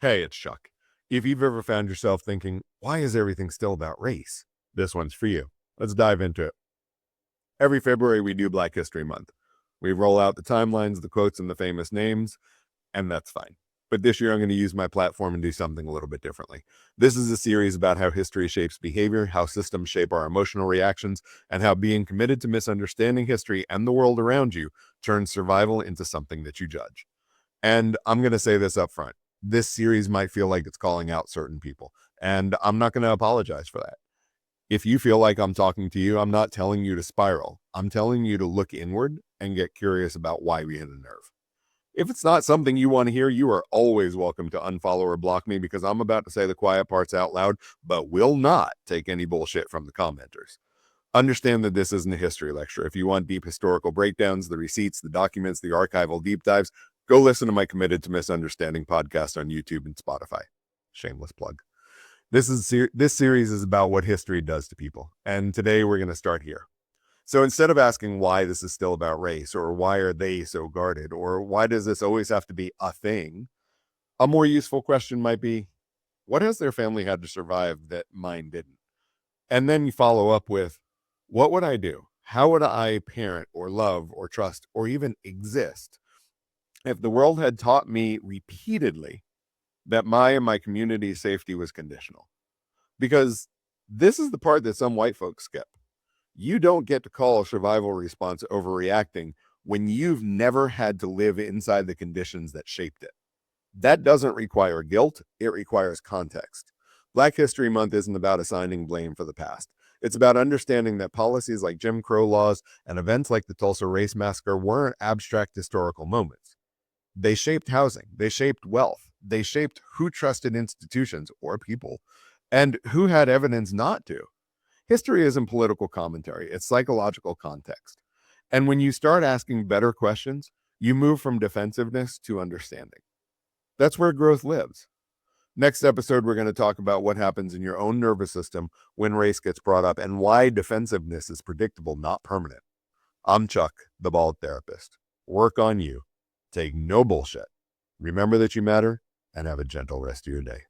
Hey, it's Chuck. If you've ever found yourself thinking, why is everything still about race? This one's for you. Let's dive into it. Every February, we do Black History Month. We roll out the timelines, the quotes, and the famous names, and that's fine. But this year, I'm going to use my platform and do something a little bit differently. This is a series about how history shapes behavior, how systems shape our emotional reactions, and how being committed to misunderstanding history and the world around you turns survival into something that you judge. And I'm going to say this up front. This series might feel like it's calling out certain people, and I'm not going to apologize for that. If you feel like I'm talking to you, I'm not telling you to spiral. I'm telling you to look inward and get curious about why we hit a nerve. If it's not something you want to hear, you are always welcome to unfollow or block me because I'm about to say the quiet parts out loud, but will not take any bullshit from the commenters. Understand that this isn't a history lecture. If you want deep historical breakdowns, the receipts, the documents, the archival deep dives, go listen to my Committed to Misunderstanding podcast on YouTube and Spotify. Shameless plug. This series is about what history does to people, and today we're going to start here. So instead of asking why this is still about race, or why are they so guarded, or why does this always have to be a thing, a more useful question might be, what has their family had to survive that mine didn't? And then you follow up with, what would I do? How would I parent or love or trust or even exist if the world had taught me repeatedly that my and my community's safety was conditional? Because this is the part that some white folks skip. You don't get to call a survival response overreacting when you've never had to live inside the conditions that shaped it. That doesn't require guilt, it requires context. Black History Month isn't about assigning blame for the past. It's about understanding that policies like Jim Crow laws and events like the Tulsa Race Massacre weren't abstract historical moments. They shaped housing, they shaped wealth, they shaped who trusted institutions or people, and who had evidence not to. History isn't political commentary, it's psychological context. And when you start asking better questions, you move from defensiveness to understanding. That's where growth lives. Next episode, we're going to talk about what happens in your own nervous system when race gets brought up and why defensiveness is predictable, not permanent. I'm Chuck, the bald therapist. Work on you. Take no bullshit. Remember that you matter and have a gentle rest of your day.